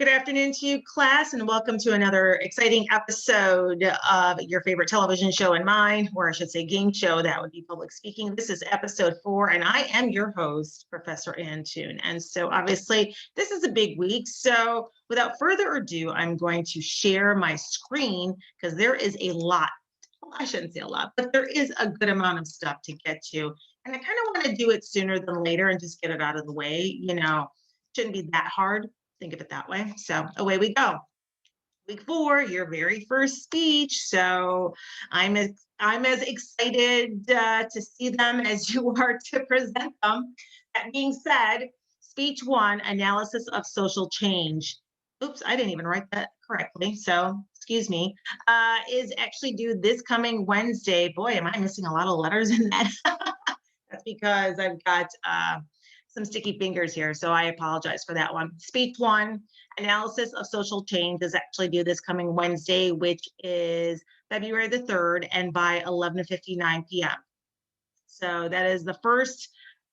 Good afternoon to you, class, and welcome to another exciting episode of your favorite television show and mine, or I should say game show. That would be public speaking. This is episode 4, and I am your host, Professor Ann Toon. And so obviously, this is a big week. So without further ado, I'm going to share my screen because there is a lot. Well, I shouldn't say a lot, but there is a good amount of stuff to get to. And I kind of want to do it sooner than later and just get it out of the way. Shouldn't be that hard. Think of it that way. So away we go. Week 4, your very first speech. So I'm as excited to see them as you are to present them. That being said, speech 1, analysis of social change. Oops, I didn't even write that correctly. So excuse me. Is actually due this coming Wednesday. Boy, am I missing a lot of letters in that. That's because I've got some sticky fingers here, so I apologize for that one. Speech 1, analysis of social change, is actually due this coming Wednesday, which is February the 3rd, and by 11:59 p.m. So that is the first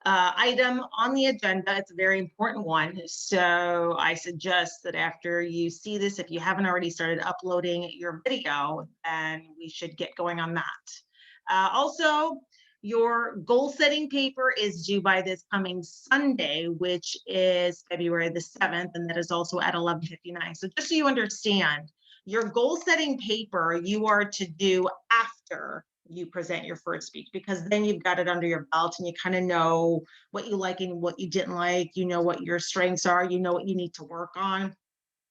item on the agenda. It's a very important one. So I suggest that after you see this, if you haven't already started uploading your video, then we should get going on that. Also, your goal setting paper is due by this coming Sunday, which is February the 7th, and that is also at 11:59. So just so you understand, your goal setting paper you are to do after you present your first speech, because then you've got it under your belt and you kind of know what you like and what you didn't like. You know what your strengths are, you know what you need to work on.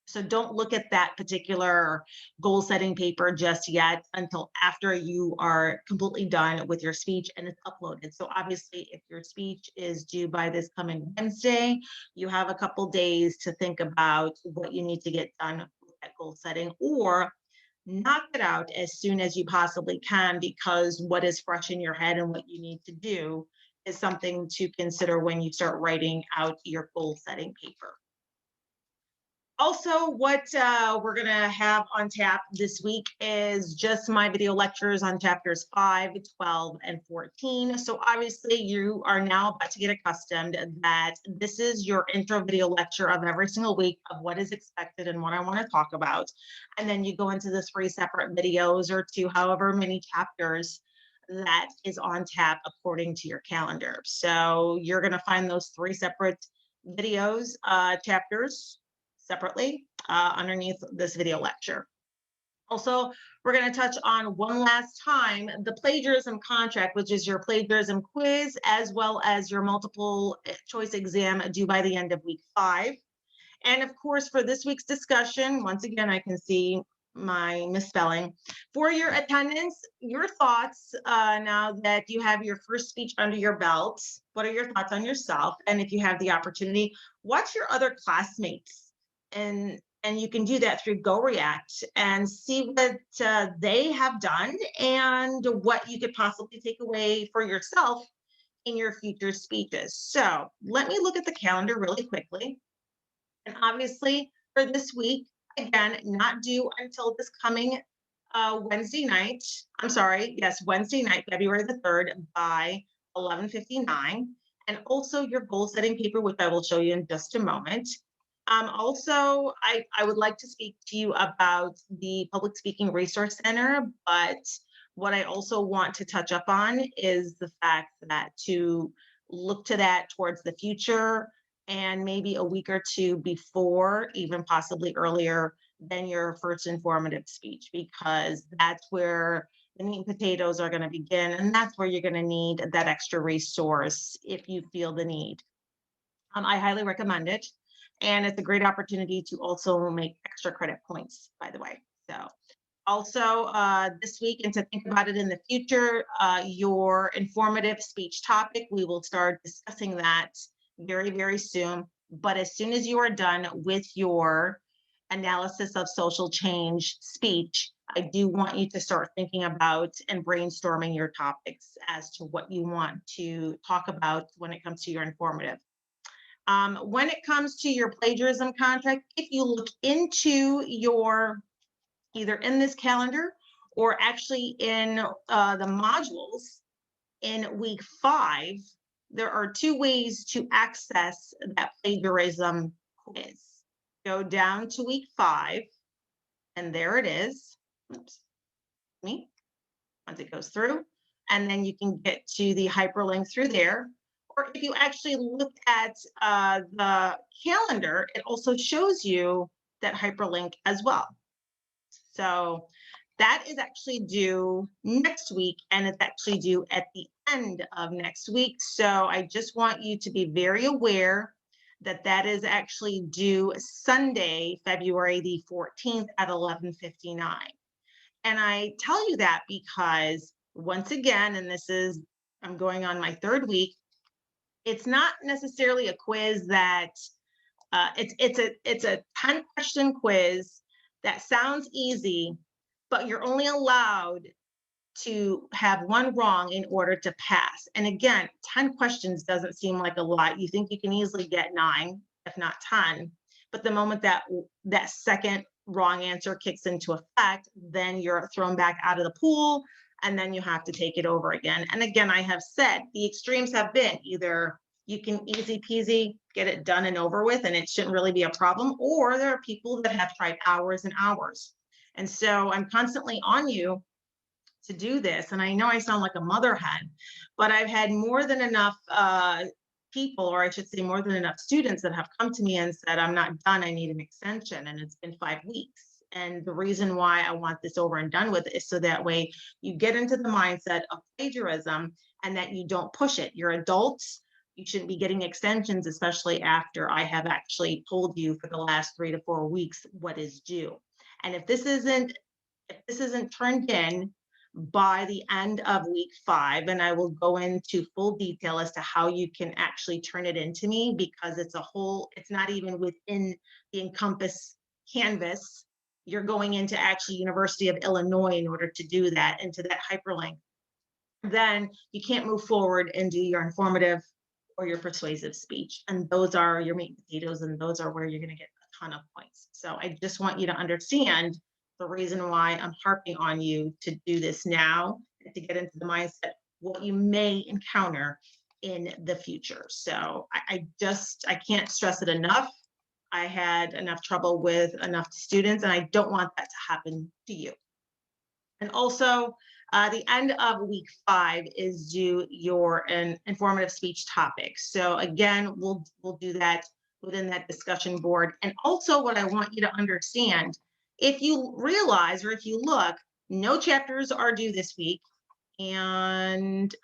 So don't look at that particular goal setting paper just yet until after you are completely done with your speech and it's uploaded. So obviously, if your speech is due by this coming Wednesday, you have a couple days to think about what you need to get done with that goal setting, or knock it out as soon as you possibly can, because what is fresh in your head and what you need to do is something to consider when you start writing out your goal setting paper. Also, what we're going to have on tap this week is just my video lectures on chapters 5, 12, and 14. So obviously you are now about to get accustomed that this is your intro video lecture of every single week of what is expected and what I want to talk about. And then you go into the 3 separate videos or 2, however many chapters that is on tap according to your calendar. So you're going to find those 3 separate videos, chapters separately underneath this video lecture. Also, we're going to touch on one last time the plagiarism contract, which is your plagiarism quiz, as well as your multiple choice exam due by the end of week 5. And of course, for this week's discussion, once again, I can see my misspelling. For your attendance, your thoughts now that you have your first speech under your belt. What are your thoughts on yourself? And if you have the opportunity, watch your other classmates, and you can do that through GoReact and see what they have done and what you could possibly take away for yourself in your future speeches. So let me look at the calendar really quickly. And obviously for this week, again, not due until this coming Wednesday night. I'm sorry, yes, Wednesday night, February the 3rd by 11:59. And also your goal setting paper, which I will show you in just a moment. Also, I would like to speak to you about the Public Speaking Resource Center, but what I also want to touch up on is the fact that to look to that towards the future and maybe a week or 2 before, even possibly earlier than your first informative speech, because that's where the meat and potatoes are going to begin. And that's where you're going to need that extra resource if you feel the need. I highly recommend it. And it's a great opportunity to also make extra credit points, by the way. So also this week, and to think about it in the future, your informative speech topic, we will start discussing that very, very soon. But as soon as you are done with your analysis of social change speech, I do want you to start thinking about and brainstorming your topics as to what you want to talk about when it comes to your informative. When it comes to your plagiarism contract, if you look into your, either in this calendar or actually in the modules in week 5, there are 2 ways to access that plagiarism quiz. go down to week 5, and there it is. Oops, me, once it goes through, and then you can get to the hyperlink through there. Or if you actually look at the calendar, it also shows you that hyperlink as well. So that is actually due next week, and it's actually due at the end of next week. So I just want you to be very aware that that is actually due Sunday, February the 14th at 11:59. And I tell you that because once again, and this is, I'm going on my 3rd week, it's not necessarily a quiz that it's a 10-question quiz that sounds easy, but you're only allowed to have one wrong in order to pass. And again, 10 questions doesn't seem like a lot. You think you can easily get 9, if not 10. But the moment that that second wrong answer kicks into effect, then you're thrown back out of the pool, and then you have to take it over again. And again, I have said the extremes have been either you can easy peasy get it done and over with, and it shouldn't really be a problem, or there are people that have tried hours and hours. And so I'm constantly on you to do this. And I know I sound like a mother hen, but I've had more than enough people, or I should say more than enough students that have come to me and said, I'm not done, I need an extension. And it's been 5 weeks. And the reason why I want this over and done with is so that way you get into the mindset of plagiarism and that you don't push it. You're adults. You shouldn't be getting extensions, especially after I have actually told you for the last 3 to 4 weeks what is due. And if this isn't turned in by the end of week 5, and I will go into full detail as to how you can actually turn it into me, because it's not even within the Encompass canvas. You're going into actually University of Illinois in order to do that, into that hyperlink. Then you can't move forward and do your informative or your persuasive speech. And those are your meat and potatoes, and those are where you're going to get a ton of points. So I just want you to understand the reason why I'm harping on you to do this now and to get into the mindset what you may encounter in the future. So I can't stress it enough. I had enough trouble with enough students, and I don't want that to happen to you. And also, the end of week 5 is due your informative speech topic. So again, we'll do that within that discussion board. And also, what I want you to understand, if you realize or if you look, no chapters are due this week. And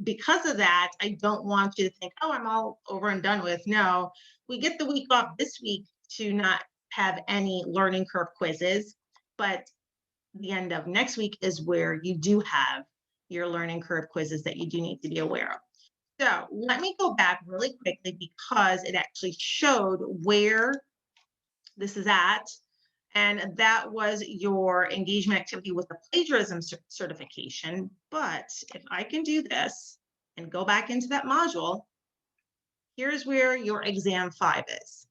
because of that, I don't want you to think, oh, I'm all over and done with. No, we get the week off this week to not have any learning curve quizzes, but the end of next week is where you do have your learning curve quizzes that you do need to be aware of. So let me go back really quickly because it actually showed where this is at. And that was your engagement activity with the plagiarism certification. But if I can do this and go back into that module, here's where your exam 5 is.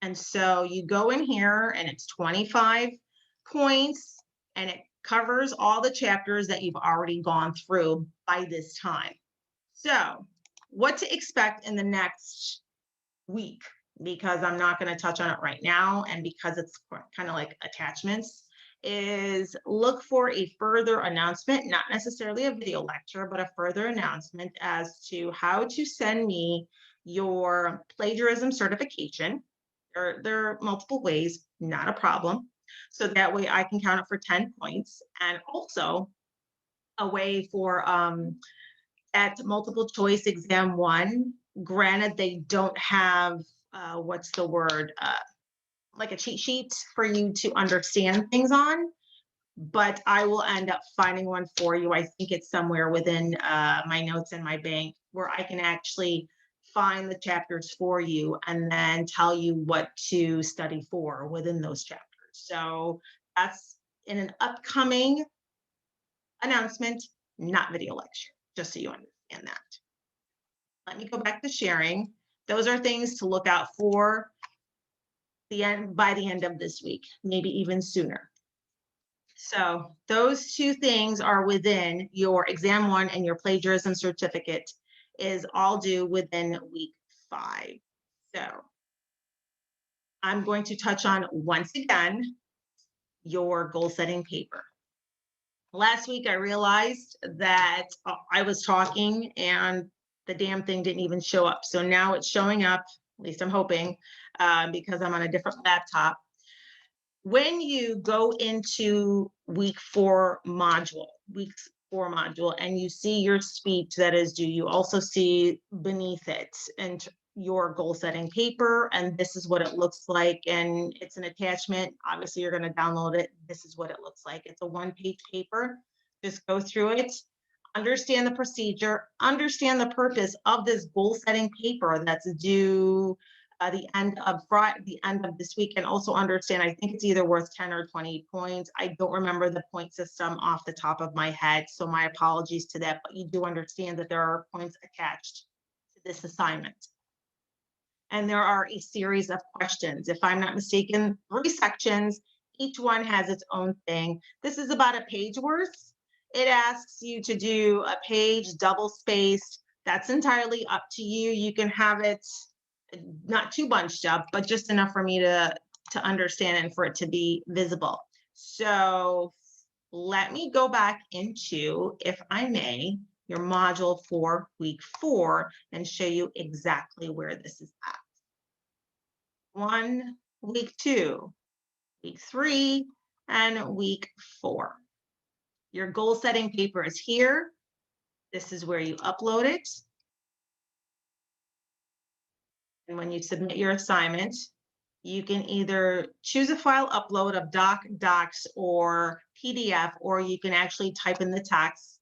And so you go in here and it's 25 points, and it covers all the chapters that you've already gone through by this time. So what to expect in the next week, because I'm not going to touch on it right now, and because it's kind of like attachments, is look for a further announcement, not necessarily a video lecture, but a further announcement as to how to send me your plagiarism certification. There are multiple ways, not a problem. So that way I can count it for 10 points. And also a way for at multiple choice exam 1, granted they don't have, what's the word, like a cheat sheet for you to understand things on, but I will end up finding one for you. I think it's somewhere within my notes in my bank where I can actually find the chapters for you and then tell you what to study for within those chapters. So that's in an upcoming announcement, not video lecture, just so you understand that. Let me go back to sharing. Those are things to look out for by the end of this week, maybe even sooner. So those 2 things are within your exam 1, and your plagiarism certificate is all due within week 5. So I'm going to touch on, once again, your goal setting paper. Last week, I realized that I was talking and the damn thing didn't even show up. So now it's showing up, at least I'm hoping, because I'm on a different laptop. When you go into week 4 module, and you see your speech that is due, you also see beneath it and your goal setting paper, and this is what it looks like. And it's an attachment. Obviously, you're going to download it. This is what it looks like. It's a 1-page paper. Just go through it, understand the procedure, understand the purpose of this goal setting paper that's due the end of Friday, the end of this week, and also understand, I think it's either worth 10 or 20 points. I don't remember the point system off the top of my head, so my apologies to that, but you do understand that there are points attached to this assignment. And there are a series of questions. If I'm not mistaken, 3 sections, each one has its own thing. This is about a page worth. It asks you to do a page double spaced. That's entirely up to you. You can have it not too bunched up, but just enough for me to understand and for it to be visible. So let me go back into, if I may, your module for week 4 and show you exactly where this is at. 1, week 2, week 3, and week 4. Your goal setting paper is here. This is where you upload it. And when you submit your assignment, you can either choose a file upload of docs, or PDF, or you can actually type in the text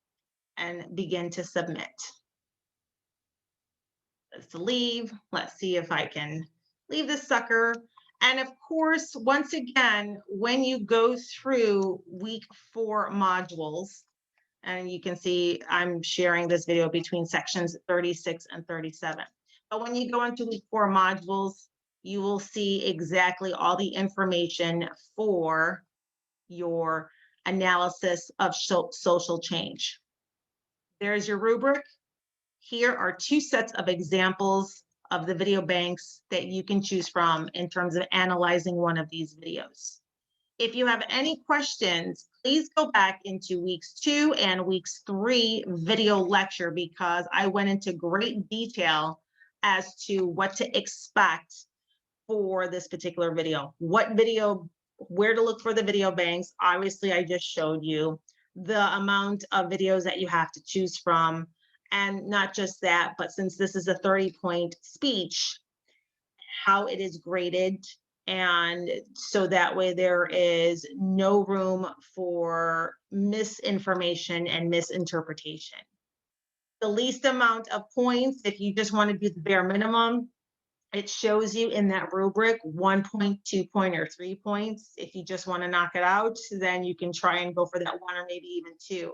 and begin to submit. Let's leave. Let's see if I can leave this sucker. And of course, once again, when you go through week 4 modules, and you can see I'm sharing this video between sections 36 and 37. But when you go into week 4 modules, you will see exactly all the information for your analysis of social change. There's your rubric. Here are 2 sets of examples of the video banks that you can choose from in terms of analyzing one of these videos. If you have any questions, please go back into weeks 2 and weeks 3 video lecture, because I went into great detail as to what to expect for this particular video. Where to look for the video banks. Obviously, I just showed you the amount of videos that you have to choose from. And not just that, but since this is a 30-point speech, how it is graded. And so that way there is no room for misinformation and misinterpretation. The least amount of points, if you just want to do the bare minimum, it shows you in that rubric 1 point, 2 point, or 3 points. If you just want to knock it out, then you can try and go for that 1 or maybe even 2.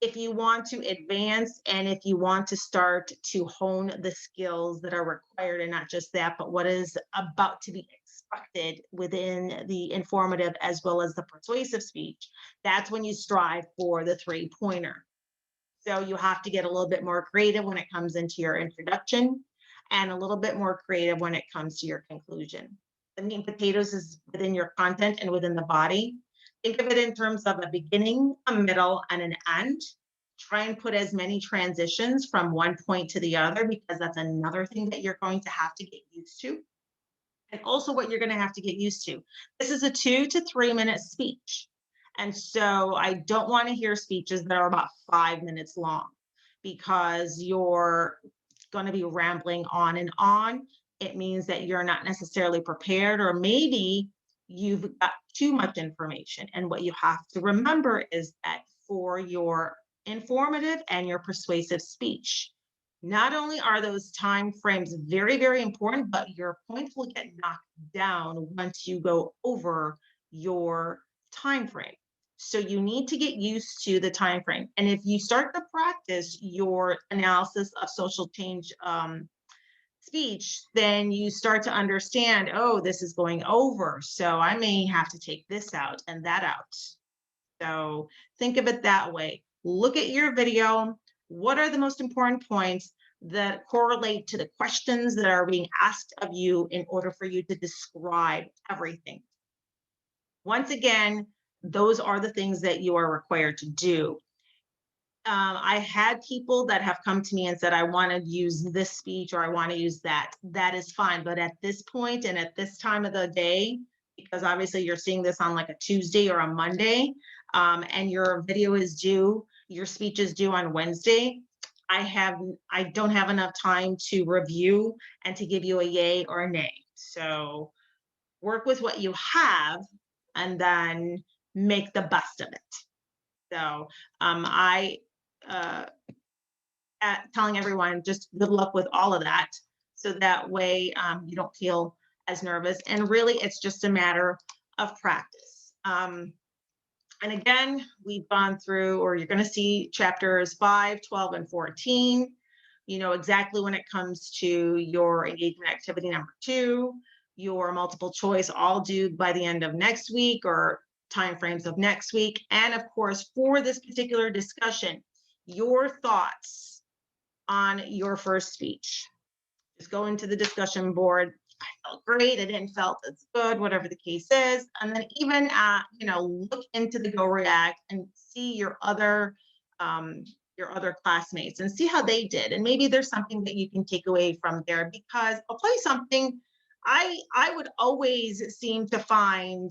If you want to advance and if you want to start to hone the skills that are required, and not just that, but what is about to be expected within the informative as well as the persuasive speech, that's when you strive for the 3-pointer. So you have to get a little bit more creative when it comes into your introduction, and a little bit more creative when it comes to your conclusion. The meat and potatoes is within your content and within the body. Think of it in terms of a beginning, a middle, and an end. Try and put as many transitions from one point to the other, because that's another thing that you're going to have to get used to. And also what you're going to have to get used to. This is a 2 to 3 minute speech. And so I don't want to hear speeches that are about 5 minutes long, because you're going to be rambling on and on. It means that you're not necessarily prepared, or maybe you've got too much information. And what you have to remember is that for your informative and your persuasive speech, not only are those time frames very, very important, but your points will get knocked down once you go over your time frame. So you need to get used to the time frame. And if you start to practice your analysis of social change speech, then you start to understand, oh, this is going over, so I may have to take this out and that out. So think of it that way. Look at your video. What are the most important points? that correlate to the questions that are being asked of you in order for you to describe everything. Once again, those are the things that you are required to do. I had people that have come to me and said, I want to use this speech or I want to use that. That is fine. But at this point and at this time of the day, because obviously you're seeing this on like a Tuesday or a Monday, and your video is due, your speech is due on Wednesday, I don't have enough time to review and to give you a yay or a nay. So work with what you have and then make the best of it. So I telling everyone just good luck with all of that. So that way you don't feel as nervous. And really, it's just a matter of practice. And again, we've gone through, or you're going to see chapters 5, 12, and 14. You know exactly when it comes to your engagement activity number 2, your multiple choice, all due by the end of next week or timeframes of next week. And of course, for this particular discussion, your thoughts on your first speech. Just go into the discussion board. I felt great. I didn't felt as good, whatever the case is. And then even, look into the Go React and see your other classmates and see how they did. And maybe there's something that you can take away from there, because I'll tell you something, I would always seem to find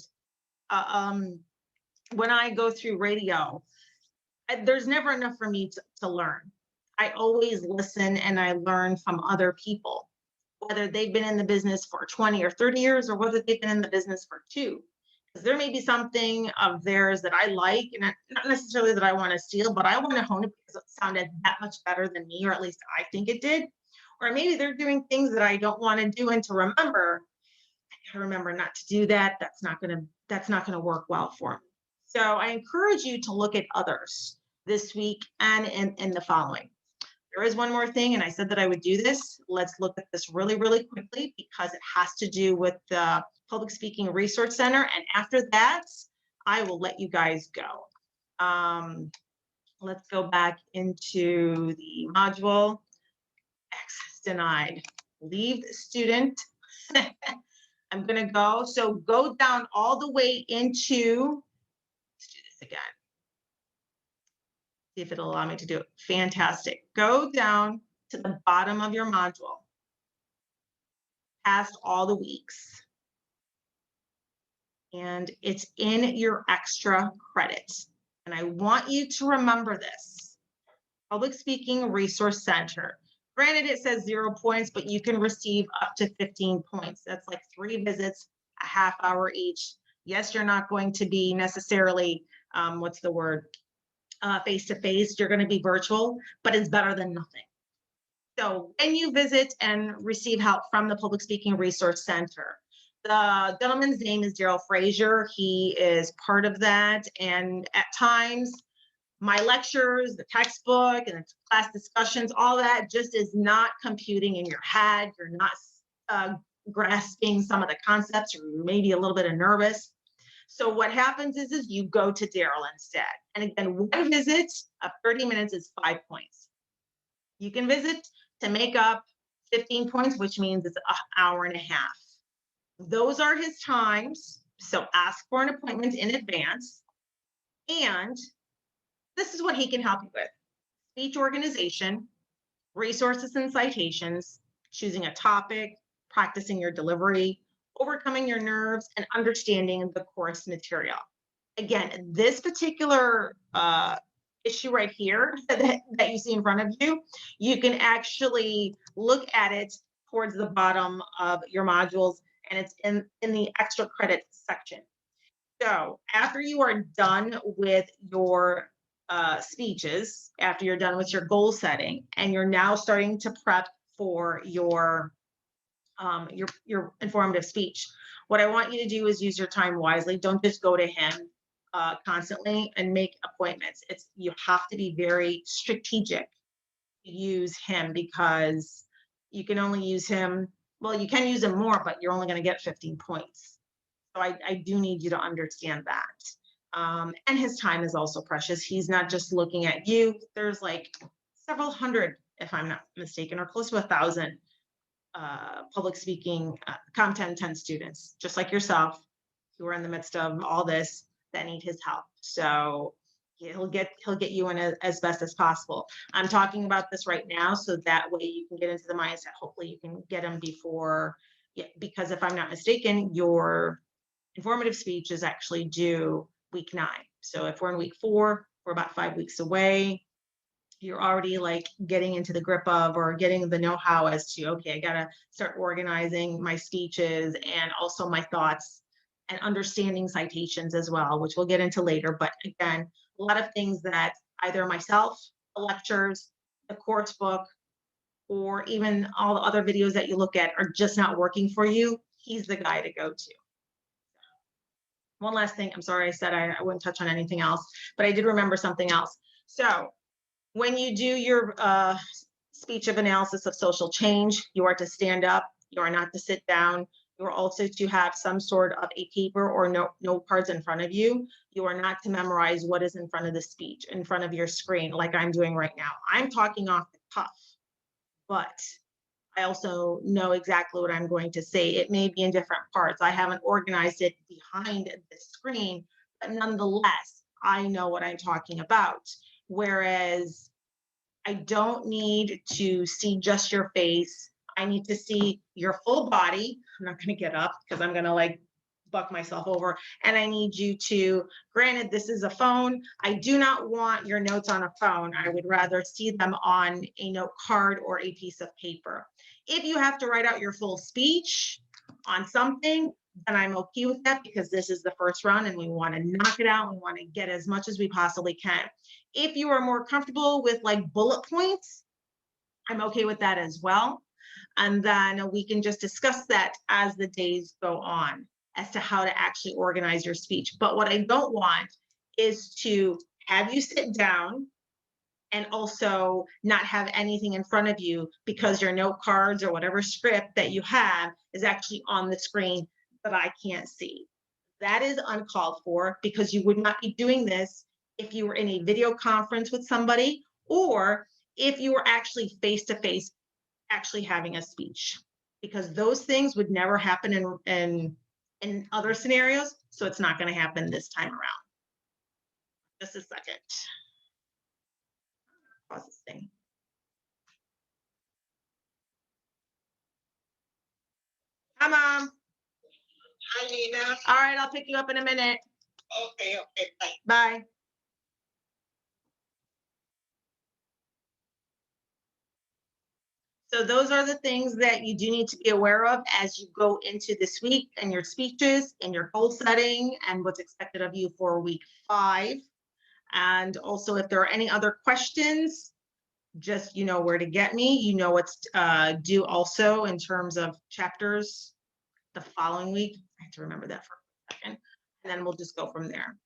when I go through radio, there's never enough for me to learn. I always listen and I learn from other people, whether they've been in the business for 20 or 30 years or whether they've been in the business for 2. Because there may be something of theirs that I like, and not necessarily that I want to steal, but I want to hone it because it sounded that much better than me, or at least I think it did. Or maybe they're doing things that I don't want to do, and to remember, I gotta remember not to do that. That's not gonna work well for me. So I encourage you to look at others this week and in the following. There is one more thing, and I said that I would do this. Let's look at this really, really quickly because it has to do with the Public Speaking Resource Center. And after that, I will let you guys go. Let's go back into the module. Access denied. Leave student. I'm going to go. So go down all the way into, let's do this again. See if it'll allow me to do it. Fantastic. Go down to the bottom of your module, past all the weeks. And it's in your extra credits. And I want you to remember this. Public Speaking Resource Center. Granted, it says 0 points, but you can receive up to 15 points. That's like 3 visits, a half hour each. Yes, you're not going to be necessarily, face-to-face. You're going to be virtual, but it's better than nothing. So when you visit and receive help from the Public Speaking Resource Center, the gentleman's name is Daryl Frazier. He is part of that. And at times, my lectures, the textbook, and the class discussions, all that just is not computing in your head. You're not grasping some of the concepts, or maybe a little bit of nervous. So what happens is you go to Daryl instead. And again, one visit of 30 minutes is 5 points. You can visit to make up 15 points, which means it's an hour and a half. Those are his times. So ask for an appointment in advance. And this is what he can help you with: speech organization, resources and citations, choosing a topic, practicing your delivery, overcoming your nerves, and understanding the course material. Again, this particular issue right here that you see in front of you, you can actually look at it towards the bottom of your modules, and it's in the extra credit section. So after you are done with your speeches, after you're done with your goal setting, and you're now starting to prep for your informative speech, what I want you to do is use your time wisely. Don't just go to him constantly and make appointments. You have to be very strategic to use him, because you can only use him, well, you can use him more, but you're only going to get 15 points. So I do need you to understand that. And his time is also precious. He's not just looking at you. There's like several hundred if I'm not mistaken, or close to 1,000 public speaking Content 10 students, just like yourself, who are in the midst of all this that need his help. So he'll get you in as best as possible. I'm talking about this right now so that way you can get into the mindset. Hopefully you can get him before, yeah, because if I'm not mistaken, your informative speech is actually due week 9. So if we're in week 4, we're about 5 weeks away. You're already like getting into the grip of or getting the know-how as to, okay, I gotta start organizing my speeches and also my thoughts and understanding citations as well, which we'll get into later. But again, a lot of things that either myself, the lectures, the course book, or even all the other videos that you look at are just not working for you, he's the guy to go to. One last thing, I'm sorry I said I wouldn't touch on anything else, but I did remember something else. So when you do your speech of analysis of social change, you are to stand up, you are not to sit down. You are also to have some sort of a paper or note cards in front of you. You are not to memorize what is in front of the speech, in front of your screen, like I'm doing right now. I'm talking off the cuff, but I also know exactly what I'm going to say. It may be in different parts. I haven't organized it behind the screen, but nonetheless, I know what I'm talking about. Whereas I don't need to see just your face. I need to see your full body. I'm not going to get up because I'm going to like buck myself over. And I need you to, granted, this is a phone. I do not want your notes on a phone. I would rather see them on a note card or a piece of paper. If you have to write out your full speech on something, then I'm okay with that because this is the first run and we want to knock it out. We want to get as much as we possibly can. If you are more comfortable with like bullet points, I'm okay with that as well. And then we can just discuss that as the days go on as to how to actually organize your speech. But what I don't want is to have you sit down and also not have anything in front of you because your note cards or whatever script that you have is actually on the screen that I can't see. That is uncalled for because you would not be doing this if you were in a video conference with somebody or if you were actually face to face actually having a speech, because those things would never happen in other scenarios. So it's not going to happen this time around. Just a second. Pause this thing. Hi, Mom. Hi, Nina. All right, I'll pick you up in a minute. Okay, bye. Bye. So those are the things that you do need to be aware of as you go into this week and your speeches and your goal setting and what's expected of you for week 5. And also, if there are any other questions, just you know where to get me. You know what's due also in terms of chapters the following week. I have to remember that for a second. And then we'll just go from there.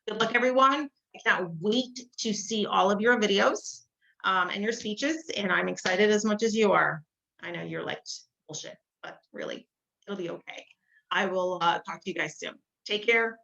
Good luck, everyone. I cannot wait to see all of your videos and your speeches. And I'm excited as much as you are. I know you're like bullshit, but really, it'll be okay. I will talk to you guys soon. Take care.